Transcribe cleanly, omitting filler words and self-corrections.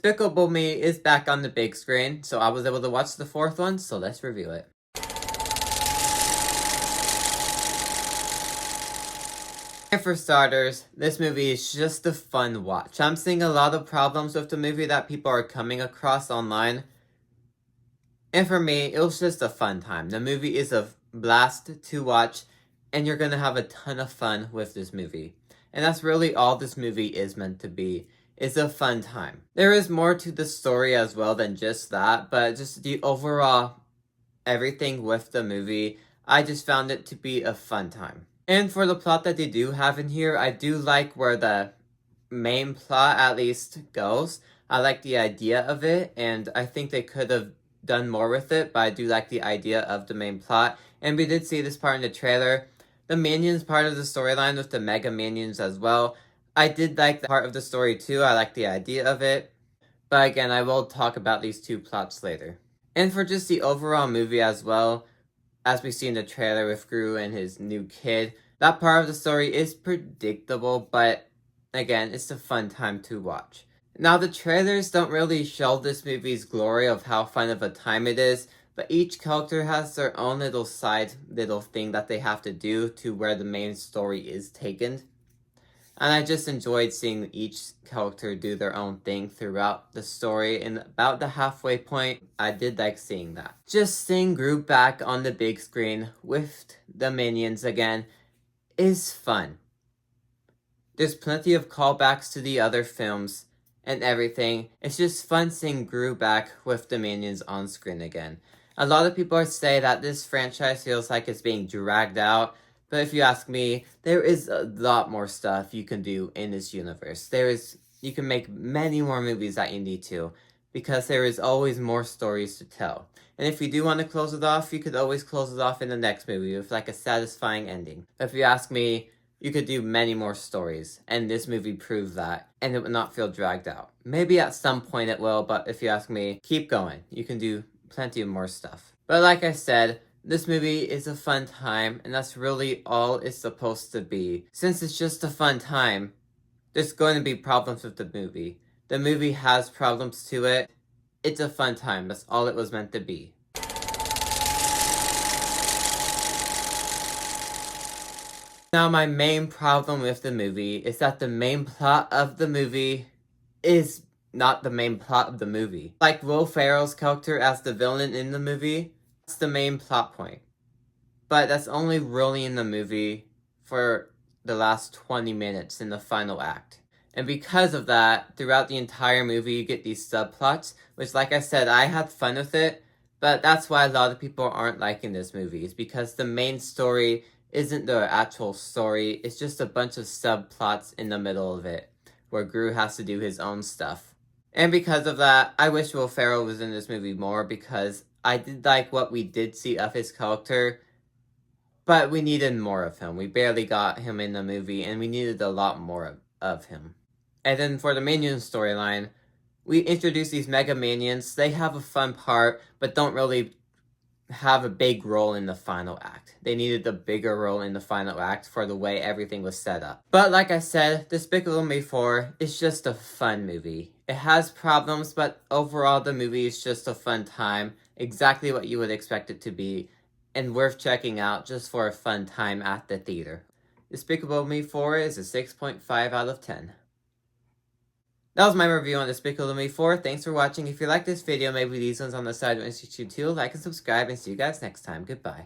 Despicable Me is back on the big screen, so I was able to watch the fourth one, so let's review it. And for starters, this movie is just a fun watch. I'm seeing a lot of problems with the movie that people are coming across online. And for me, it was just a fun time. The movie is a blast to watch, and you're gonna have a ton of fun with this movie. And that's really all this movie is meant to be. It's a fun time. There is more to the story as well than just that, but just the overall everything with the movie, I just found it to be a fun time. And for the plot that they do have in here, I do like where the main plot at least goes. I like the idea of it, and I think they could have done more with it, but I do like the idea of the main plot. And we did see this part in the trailer. The Minions part of the storyline with the Mega Minions as well. I did like the part of the story too. I like the idea of it. But again, I will talk about these two plots later. And for just the overall movie as well, as we see in the trailer with Gru and his new kid, that part of the story is predictable, but again, it's a fun time to watch. Now, the trailers don't really show this movie's glory of how fun of a time it is, but each character has their own little thing that they have to do to where the main story is taken. And I just enjoyed seeing each character do their own thing throughout the story, and about the halfway point, I did like seeing that. Just seeing Gru back on the big screen with the Minions again is fun. There's plenty of callbacks to the other films and everything. It's just fun seeing Gru back with the Minions on screen again. A lot of people say that this franchise feels like it's being dragged out, but if you ask me, there is a lot more stuff you can do in this universe. You can make many more movies that you need to, because there is always more stories to tell. And if you do want to close it off, you could always close it off in the next movie with like a satisfying ending. If you ask me, you could do many more stories, and this movie proved that, and it would not feel dragged out. Maybe at some point it will, but if you ask me, keep going. You can do plenty of more stuff. But like I said, this movie is a fun time, and that's really all it's supposed to be. Since it's just a fun time, there's going to be problems with the movie. The movie has problems to it. It's a fun time. That's all it was meant to be. Now, my main problem with the movie is that the main plot of the movie is not the main plot of the movie. Like Will Ferrell's character as the villain in the movie, that's the main plot point. But that's only really in the movie for the last 20 minutes in the final act. And because of that, throughout the entire movie, you get these subplots, which, like I said, I had fun with it, but that's why a lot of people aren't liking this movie, is because the main story isn't the actual story. It's just a bunch of subplots in the middle of it, where Gru has to do his own stuff. And because of that, I wish Will Ferrell was in this movie more, because I did like what we did see of his character, but we needed more of him. We barely got him in the movie, and we needed a lot more of him. And then for the Minions storyline, we introduce these Mega Minions. They have a fun part, but don't really have a big role in the final act. They needed a bigger role in the final act for the way everything was set up. But like I said, Despicable Me 4 is just a fun movie. It has problems, but overall the movie is just a fun time. Exactly what you would expect it to be, and worth checking out just for a fun time at the theater. Despicable Me 4 is a 6.5 out of 10. That was my review on Despicable Me 4. Thanks for watching. If you like this video, maybe these ones on the side will interest you too. Like and subscribe, and see you guys next time. Goodbye.